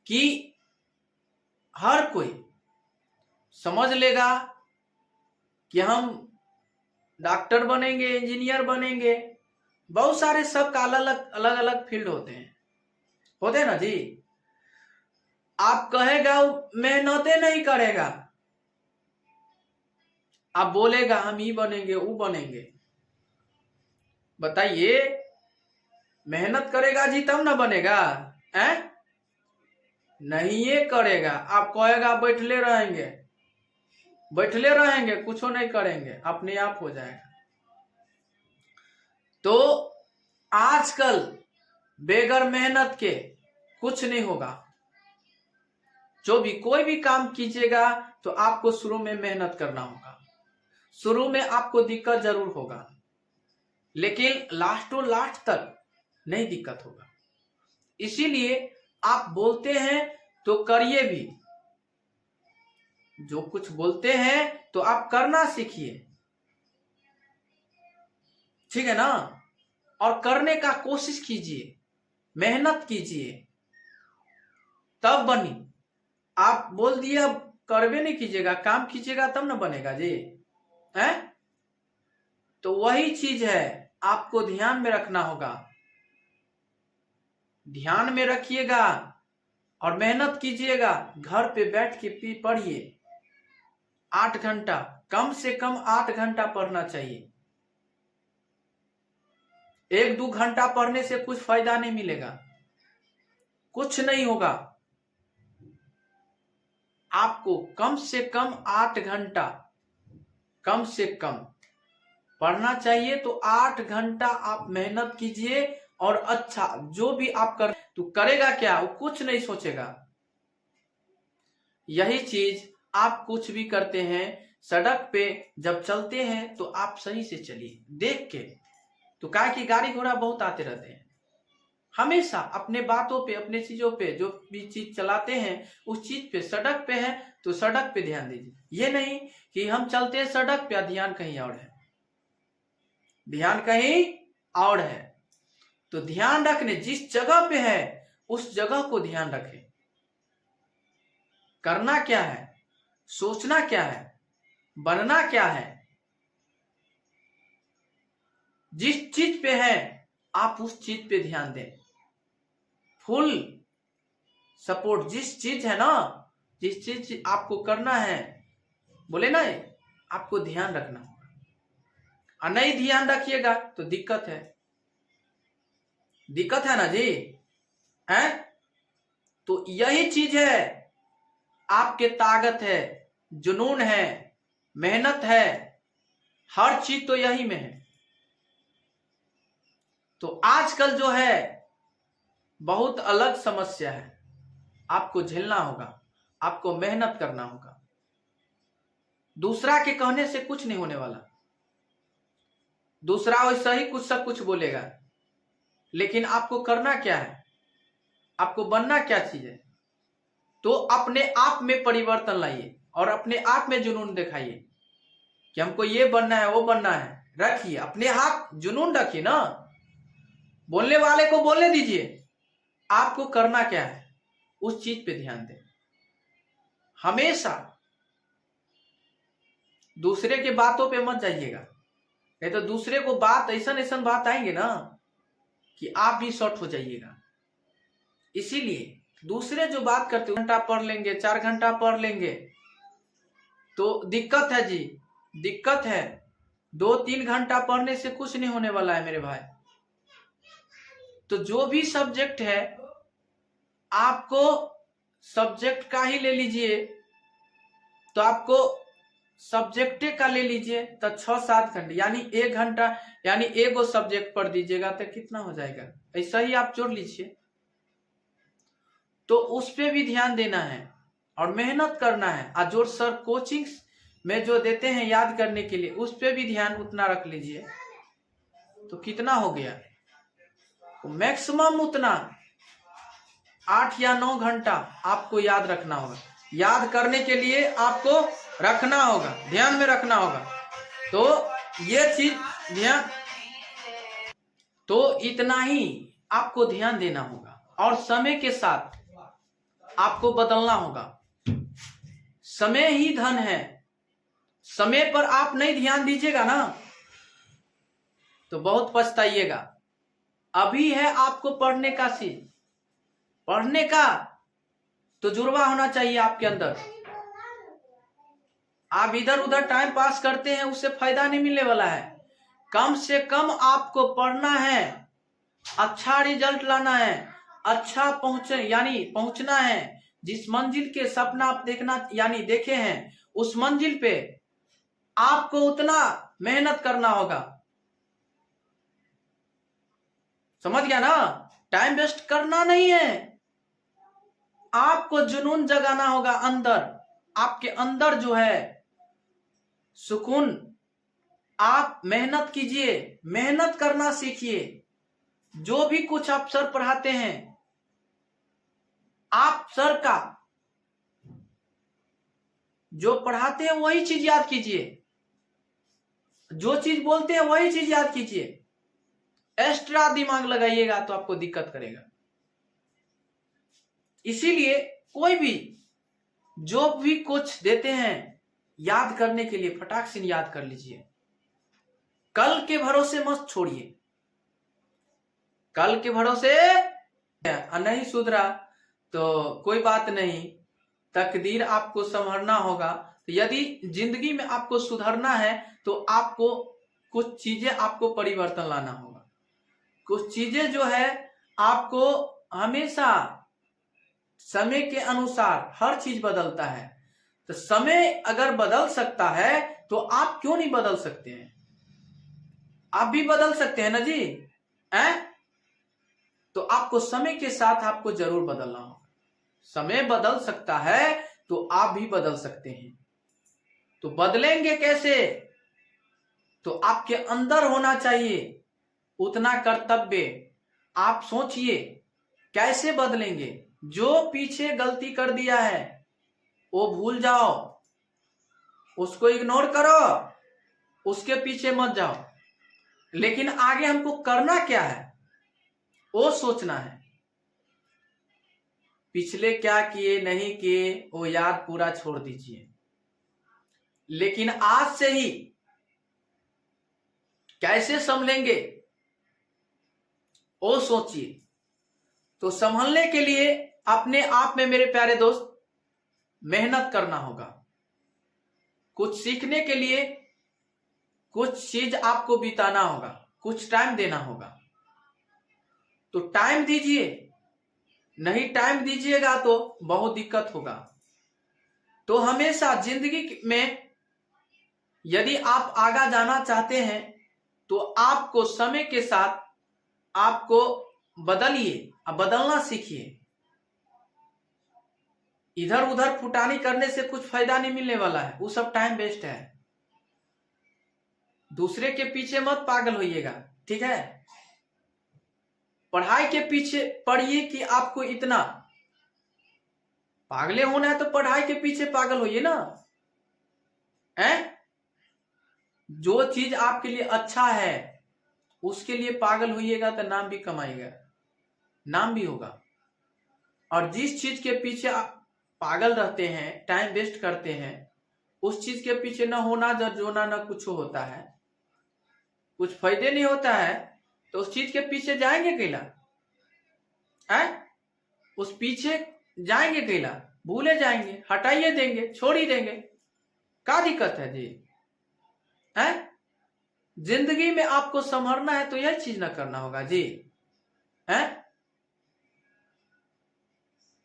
कि हर कोई समझ लेगा कि हम डॉक्टर बनेंगे, इंजीनियर बनेंगे, बहुत सारे सबका अलग अलग फील्ड होते हैं ना जी। आप कहेगा मेहनते नहीं करेगा, आप बोलेगा हम ही बनेंगे वो बनेंगे। बताइए, मेहनत करेगा जी तब ना बनेगा है? नहीं ये करेगा, आप कहेगा बैठले रहेंगे कुछ नहीं करेंगे, अपने आप हो जाएगा। तो आजकल बेगर मेहनत के कुछ नहीं होगा। जो भी कोई भी काम कीजिएगा तो आपको शुरू में मेहनत करना होगा, शुरू में आपको दिक्कत जरूर होगा, लेकिन लास्ट तक नहीं दिक्कत होगा। इसीलिए आप बोलते हैं तो करिए भी, जो कुछ बोलते हैं तो आप करना सीखिए, ठीक है ना। और करने का कोशिश कीजिए, मेहनत कीजिए, तब बनी। आप बोल दिया करवे नहीं कीजिएगा, काम कीजिएगा तब ना बनेगा जी है। तो वही चीज है, आपको ध्यान में रखना होगा, ध्यान में रखिएगा और मेहनत कीजिएगा। घर पे बैठ के पढ़िए, 8 घंटा, कम से कम 8 घंटा पढ़ना चाहिए। 1-2 घंटा पढ़ने से कुछ फायदा नहीं मिलेगा, कुछ नहीं होगा। आपको कम से कम 8 घंटा कम से कम पढ़ना चाहिए। तो 8 घंटा आप मेहनत कीजिए, और अच्छा जो भी आप कर तो करेगा क्या, वो कुछ नहीं सोचेगा। यही चीज आप कुछ भी करते हैं, सड़क पे जब चलते हैं तो आप सही से चलिए देख के। तो क्या कि गाड़ी घोड़ा बहुत आते रहते हैं, हमेशा अपने बातों पे, अपने चीजों पे, जो भी चीज चलाते हैं उस चीज पे, सड़क पे है तो सड़क पे ध्यान दीजिए। ये नहीं कि हम चलते हैं सड़क पे, ध्यान कहीं और है, ध्यान कहीं और है। तो ध्यान रखने जिस जगह पे है उस जगह को ध्यान रखें। करना क्या है, सोचना क्या है, बनना क्या है, जिस चीज पे है आप उस चीज पे ध्यान दें। फुल सपोर्ट, जिस चीज है ना, जिस चीज आपको करना है, बोले ना, आपको ध्यान रखना होगा। और नहीं ध्यान रखिएगा तो दिक्कत है ना जी है। तो यही चीज है, आपके ताकत है, जुनून है, मेहनत है, हर चीज तो यही में है। तो आजकल जो है बहुत अलग समस्या है, आपको झेलना होगा, आपको मेहनत करना होगा। दूसरा के कहने से कुछ नहीं होने वाला, दूसरा वैसा ही कुछ सब कुछ बोलेगा, लेकिन आपको करना क्या है, आपको बनना क्या चीज है। तो अपने आप में परिवर्तन लाइए और अपने आप में जुनून दिखाइए कि हमको ये बनना है, वो बनना है। रखिए अपने हाथ, जुनून रखिए ना, बोलने वाले को बोलने दीजिए, आपको करना क्या है उस चीज पे ध्यान दें। हमेशा दूसरे के बातों पे मत जाइएगा, नहीं तो दूसरे को बात ऐसा बात आएंगे ना कि आप भी शॉर्ट हो जाइएगा। इसीलिए दूसरे जो बात करते, घंटा पढ़ लेंगे, 4 घंटा पढ़ लेंगे तो दिक्कत है जी, दिक्कत है। 2-3 घंटा पढ़ने से कुछ नहीं होने वाला है मेरे भाई। तो जो भी सब्जेक्ट है, आपको सब्जेक्ट का ही ले लीजिए, तो आपको सब्जेक्ट का ले लीजिए तो 6-7 घंटे, यानी 1 घंटा, यानी एगो सब्जेक्ट पढ़ दीजिएगा तो कितना हो जाएगा, ऐसा ही आप जोड़ लीजिए। तो उस पे भी ध्यान देना है और मेहनत करना है। और जो सर कोचिंग में जो देते हैं याद करने के लिए, उस पे भी ध्यान उतना रख लीजिए। तो कितना हो गया, तो मैक्सिमम उतना 8 या 9 घंटा आपको याद रखना होगा। याद करने के लिए आपको रखना होगा, ध्यान में रखना होगा। तो ये चीज ध्यान, तो इतना ही आपको ध्यान देना होगा। और समय के साथ आपको बदलना होगा। समय ही धन है। समय पर आप नहीं ध्यान दीजिएगा ना तो बहुत पछताइएगा। अभी है आपको पढ़ने का सीन, पढ़ने का तो जुर्बा होना चाहिए आपके अंदर। आप इधर उधर टाइम पास करते हैं, उससे फायदा नहीं मिलने वाला है। कम से कम आपको पढ़ना है, अच्छा रिजल्ट लाना है, अच्छा पहुंचना है। जिस मंजिल के सपना आप देखना देखे हैं, उस मंजिल पे आपको उतना मेहनत करना होगा। समझ गया ना? टाइम वेस्ट करना नहीं है, आपको जुनून जगाना होगा अंदर। आपके अंदर जो है सुकून, आप मेहनत कीजिए, मेहनत करना सीखिए। जो भी कुछ आप सर पढ़ाते हैं, आप सर का जो पढ़ाते हैं वही चीज याद कीजिए, जो चीज बोलते हैं वही चीज याद कीजिए। एक्स्ट्रा दिमाग लगाइएगा तो आपको दिक्कत करेगा। इसीलिए कोई भी जो भी कुछ देते हैं याद करने के लिए फटाक से याद कर लीजिए। कल के भरोसे मत छोड़िए। कल के भरोसे नहीं सुधरा तो कोई बात नहीं, तकदीर आपको संभलना होगा। तो यदि जिंदगी में आपको सुधरना है तो आपको कुछ चीजें आपको परिवर्तन लाना होगा। कुछ चीजें जो है आपको हमेशा समय के अनुसार हर चीज बदलता है। तो समय अगर बदल सकता है तो आप क्यों नहीं बदल सकते हैं? आप भी बदल सकते हैं ना जी, हैं? तो आपको समय के साथ आपको जरूर बदलना होगा। समय बदल सकता है तो आप भी बदल सकते हैं। तो बदलेंगे कैसे? तो आपके अंदर होना चाहिए उतना कर्तव्य। आप सोचिए कैसे बदलेंगे। जो पीछे गलती कर दिया है वो भूल जाओ, उसको इग्नोर करो, उसके पीछे मत जाओ। लेकिन आगे हमको करना क्या है वो सोचना है। पिछले क्या किए नहीं किए वो याद पूरा छोड़ दीजिए, लेकिन आज से ही कैसे संभलेंगे वो सोचिए। तो संभलने के लिए अपने आप में मेरे प्यारे दोस्त मेहनत करना होगा। कुछ सीखने के लिए कुछ चीज आपको बिताना होगा, कुछ टाइम देना होगा। तो टाइम दीजिए, नहीं टाइम दीजिएगा तो बहुत दिक्कत होगा। तो हमेशा जिंदगी में यदि आप आगे जाना चाहते हैं तो आपको समय के साथ आपको बदलिए, बदलना सीखिए। इधर उधर फुटानी करने से कुछ फायदा नहीं मिलने वाला है, वो सब टाइम वेस्ट है। दूसरे के पीछे मत पागल होइएगा, ठीक है? पढ़ाई के पीछे पढ़िए कि आपको इतना पागले होना है तो पढ़ाई के पीछे पागल होइए ना, हैं? जो चीज आपके लिए अच्छा है उसके लिए पागल होइएगा तो नाम भी कमाइएगा, नाम भी होगा। और जिस चीज के पीछे आप पागल रहते हैं, टाइम वेस्ट करते हैं, उस चीज के पीछे न होना जोना न कुछ होता है, कुछ फायदे नहीं होता है, तो उस चीज के पीछे जाएंगे कैला? उस पीछे जाएंगे कैला? भूले जाएंगे, हटाइए देंगे, छोड़ ही देंगे। क्या दिक्कत है जी? जिंदगी में आपको संभलना है तो यह चीज ना करना होगा जी, है?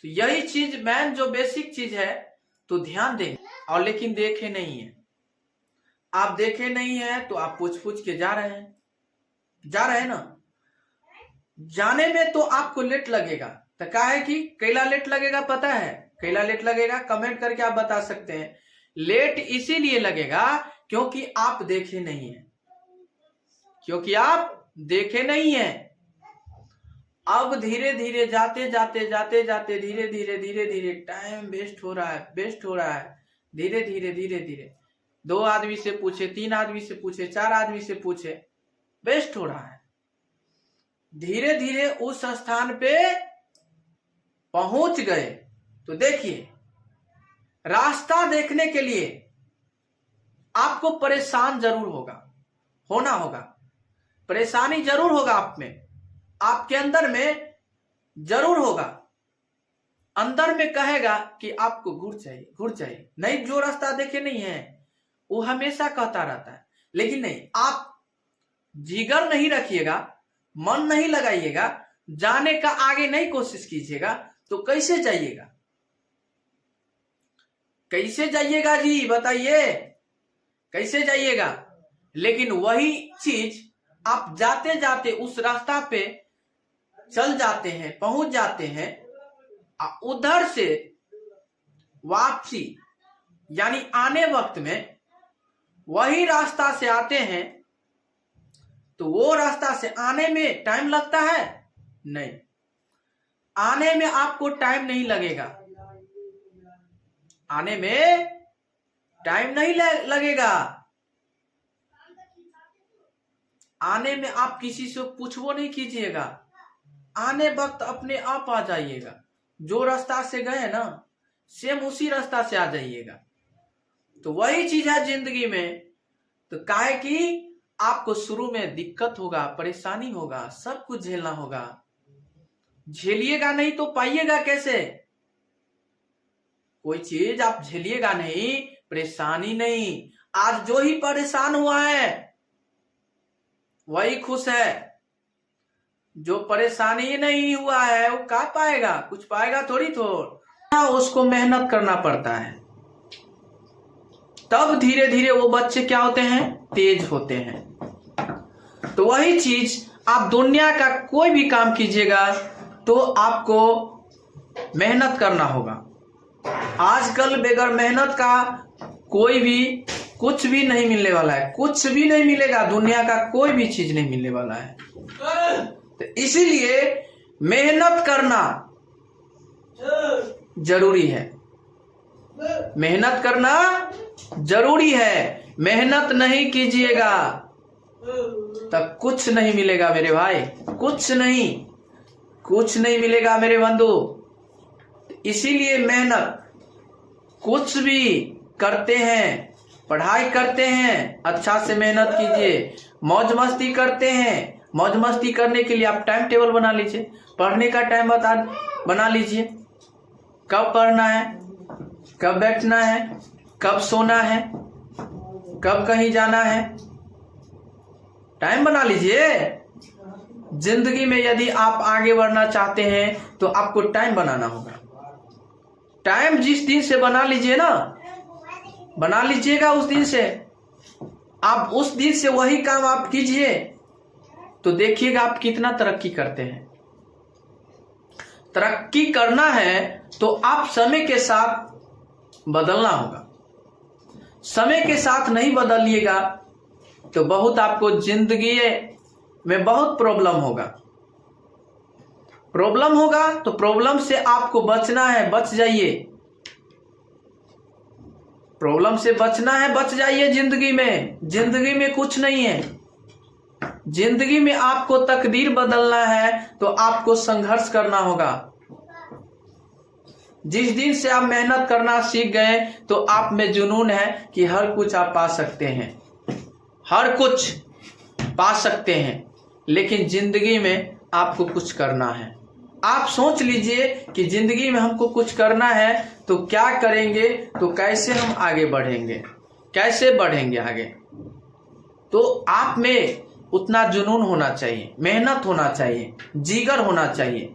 तो यही चीज मैन जो बेसिक चीज है तो ध्यान दें। और लेकिन देखे नहीं है, आप देखे नहीं है तो आप पूछ के जा रहे हैं ना। जाने में तो आपको लेट लगेगा। तो क्या है कि कैला लेट लगेगा पता है? कैला लेट लगेगा कमेंट करके आप बता सकते हैं। लेट इसीलिए लगेगा क्योंकि आप देखे नहीं है, क्योंकि आप देखे नहीं है। अब धीरे धीरे जाते जाते धीरे टाइम वेस्ट हो रहा है, धीरे धीरे 2 आदमी से पूछे, 3 आदमी से पूछे, 4 आदमी से पूछे, वेस्ट हो रहा है। धीरे धीरे उस स्थान पे पहुंच गए तो देखिए, रास्ता देखने के लिए आपको परेशान जरूर होना होगा, परेशानी जरूर होगा आप में, आपके अंदर में जरूर होगा। अंदर में कहेगा कि आपको घूर चाहिए, नहीं, जो रास्ता देखे नहीं है वो हमेशा कहता रहता है। लेकिन नहीं, आप जिगर नहीं रखिएगा, मन नहीं लगाइएगा, जाने का आगे नहीं कोशिश कीजिएगा, तो कैसे जाइएगा? कैसे जाइएगा जी, बताइए, कैसे जाइएगा? लेकिन वही चीज आप जाते जाते उस रास्ता पे चल जाते हैं, पहुंच जाते हैं, उधर से वापसी यानी आने वक्त में वही रास्ता से आते हैं, तो वो रास्ता से आने में टाइम लगता है? नहीं, आने में आपको टाइम नहीं लगेगा, आने में टाइम नहीं लगेगा। आने में आप किसी से पूछवो नहीं कीजिएगा, आने वक्त अपने आप आ जाइएगा। जो रास्ता से गए ना, सेम उसी रास्ता से आ जाइएगा। तो वही चीज है जिंदगी में। तो काहे कि आपको शुरू में दिक्कत होगा, परेशानी होगा, सब कुछ झेलना होगा। झेलिएगा नहीं तो पाइएगा कैसे? कोई चीज आप झेलिएगा नहीं, परेशानी नहीं। आज जो ही परेशान हुआ है वही खुश है, जो परेशानी नहीं हुआ है वो क्या पाएगा? कुछ पाएगा थोड़ी। उसको मेहनत करना पड़ता है, तब धीरे धीरे वो बच्चे क्या होते हैं? तेज होते हैं। तो वही चीज आप दुनिया का कोई भी काम कीजिएगा तो आपको मेहनत करना होगा। आजकल बगैर मेहनत का कोई भी कुछ भी नहीं मिलने वाला है, कुछ भी नहीं मिलेगा, दुनिया का कोई भी चीज नहीं मिलने वाला है। तो इसीलिए मेहनत करना जरूरी है, मेहनत करना जरूरी है। मेहनत नहीं कीजिएगा तब कुछ नहीं मिलेगा मेरे भाई, कुछ नहीं मिलेगा मेरे बंधु। इसीलिए मेहनत, कुछ भी करते हैं, पढ़ाई करते हैं, अच्छा से मेहनत कीजिए। मौज मस्ती करते हैं, मौज मस्ती करने के लिए आप टाइम टेबल बना लीजिए, पढ़ने का टाइम बना लीजिए, कब पढ़ना है, कब बैठना है, कब सोना है, कब कहीं जाना है, टाइम बना लीजिए। जिंदगी में यदि आप आगे बढ़ना चाहते हैं तो आपको टाइम बनाना होगा। टाइम जिस दिन से बना लीजिए ना, बना लीजिएगा उस दिन से, आप उस दिन से वही काम आप कीजिए तो देखिएगा आप कितना तरक्की करते हैं। तरक्की करना है तो आप समय के साथ बदलना होगा। समय के साथ नहीं बदलिएगा तो बहुत आपको जिंदगी में बहुत प्रॉब्लम होगा। तो प्रॉब्लम से आपको बचना है, बच जाइए। प्रॉब्लम से बचना है, बच जाइए। जिंदगी में कुछ नहीं है। जिंदगी में आपको तकदीर बदलना है तो आपको संघर्ष करना होगा। जिस दिन से आप मेहनत करना सीख गए तो आप में जुनून है कि हर कुछ आप पा सकते हैं, हर कुछ पा सकते हैं। लेकिन जिंदगी में आपको कुछ करना है। आप सोच लीजिए कि जिंदगी में हमको कुछ करना है तो क्या करेंगे, तो कैसे हम आगे बढ़ेंगे, कैसे बढ़ेंगे आगे। तो आप में उतना जुनून होना चाहिए, मेहनत होना चाहिए, जिगर होना चाहिए।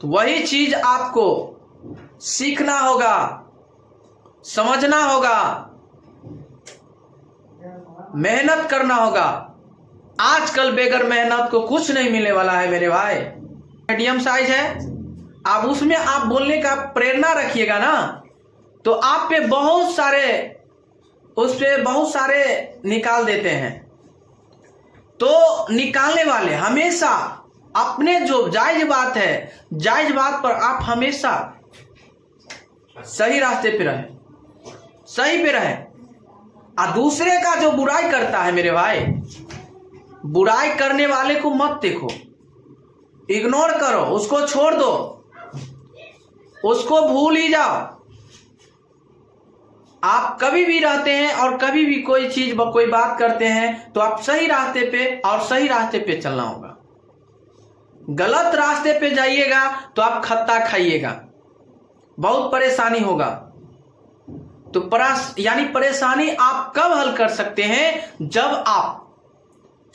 तो वही चीज आपको सीखना होगा, समझना होगा, मेहनत करना होगा। आजकल बगैर मेहनत को कुछ नहीं मिलने वाला है मेरे भाई। मीडियम साइज है, आप उसमें आप बोलने का प्रेरणा रखिएगा ना तो आप पे बहुत सारे निकाल देते हैं। तो निकालने वाले हमेशा अपने जो जायज बात है, जायज बात पर आप हमेशा सही रास्ते पे रहे, सही पे रहे। और दूसरे का जो बुराई करता है मेरे भाई, बुराई करने वाले को मत देखो, इग्नोर करो, उसको छोड़ दो। उसको भूल ही जाओ। आप कभी भी रहते हैं और कभी भी कोई चीज कोई बात करते हैं तो आप सही रास्ते पे और सही रास्ते पे चलना होगा। गलत रास्ते पे जाइएगा तो आप खत्ता खाइएगा, बहुत परेशानी होगा। तो परेशानी आप कब हल कर सकते हैं? जब आप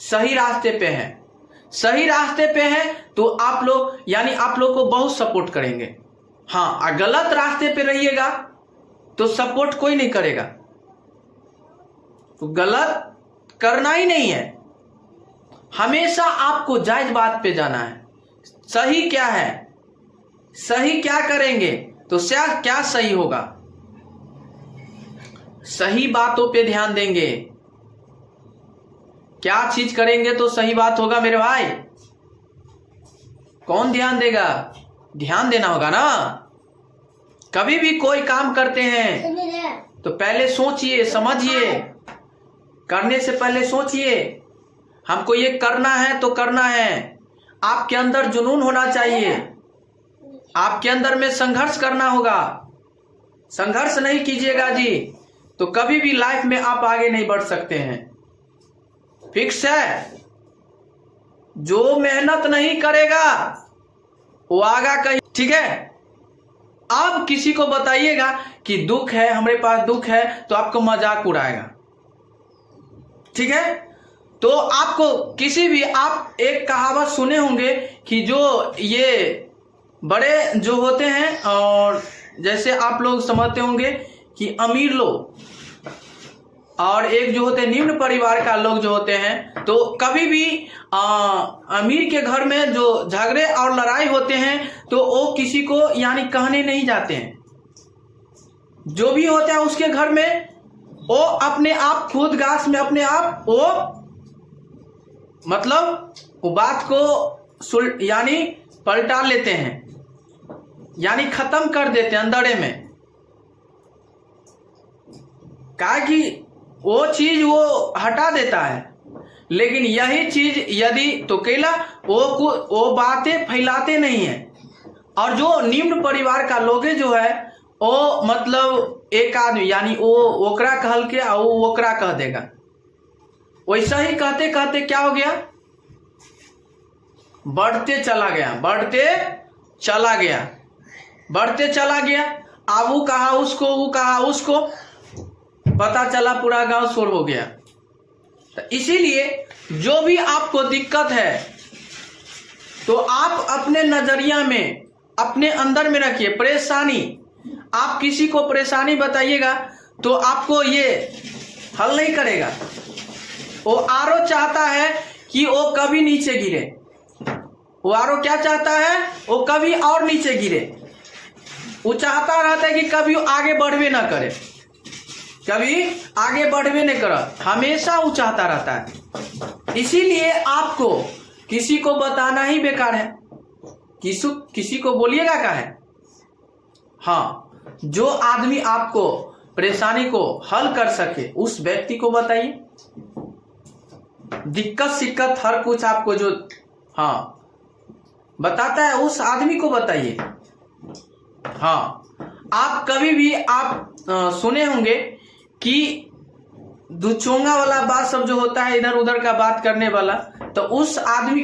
सही रास्ते पे हैं। सही रास्ते पे हैं तो आप लोग को बहुत सपोर्ट करेंगे। हाँ, गलत रास्ते पे रहिएगा तो सपोर्ट कोई नहीं करेगा। तो गलत करना ही नहीं है, हमेशा आपको जायज बात पे जाना है। सही क्या है, सही क्या करेंगे तो क्या सही होगा, सही बातों पे ध्यान देंगे। क्या चीज करेंगे तो सही बात होगा मेरे भाई? कौन ध्यान देगा? ध्यान देना होगा ना। कभी भी कोई काम करते हैं तो पहले सोचिए, समझिए, करने से पहले सोचिए। हमको ये करना है तो करना है। आपके अंदर जुनून होना चाहिए, आपके अंदर में संघर्ष करना होगा। संघर्ष नहीं कीजिएगा जी तो कभी भी लाइफ में आप आगे नहीं बढ़ सकते हैं। फिक्स है, जो मेहनत नहीं करेगा वो आगा कहीं। ठीक है, अब किसी को बताइएगा कि दुख है, हमारे पास दुख है, तो आपको मजाक उड़ाएगा। ठीक है, तो आपको आप एक कहावत सुने होंगे कि जो ये बड़े जो होते हैं और जैसे आप लोग समझते होंगे कि अमीर लोग और एक जो होते हैं निम्न परिवार का लोग जो होते हैं, तो कभी भी अमीर के घर में जो झगड़े और लड़ाई होते हैं तो वो किसी को कहने नहीं जाते हैं। जो भी होता है उसके घर में वो अपने आप खुद गाछ में अपने आप वो बात को पलटा लेते हैं, खत्म कर देते हैं अंदर में। कहा कि वो चीज वो हटा देता है, लेकिन यही चीज यदि तो केला वो बातें फैलाते नहीं है। और जो निम्न परिवार का लोग जो है वो एक आदमी वो ओकरा कहल के वो ओकरा कह देगा। वैसा ही कहते कहते क्या हो गया, बढ़ते चला गया। अब वो कहा उसको, वो कहा उसको, पता चला पूरा गांव शोर हो गया। तो इसीलिए जो भी आपको दिक्कत है तो आप अपने नजरिया में अपने अंदर में रखिए। परेशानी, आप किसी को परेशानी बताइएगा तो आपको ये हल नहीं करेगा। वो आरो चाहता है कि वो कभी नीचे गिरे। वो आरो क्या चाहता है? वो कभी और नीचे गिरे। वो चाहता रहता है कि कभी आगे बढ़वे ना करे, कभी आगे बढ़वे नहीं कर, हमेशा वो चाहता रहता है। इसीलिए आपको किसी को बताना ही बेकार है। किसी को बोलिएगा क्या है? हाँ, जो आदमी आपको परेशानी को हल कर सके उस व्यक्ति को बताइए। दिक्कत सिक्कत हर कुछ आपको जो बताता है उस आदमी को बताइए। हाँ, आप कभी भी सुने होंगे कि दुचोंगा वाला बात सब जो होता है, इधर उधर का बात करने वाला, तो उस आदमी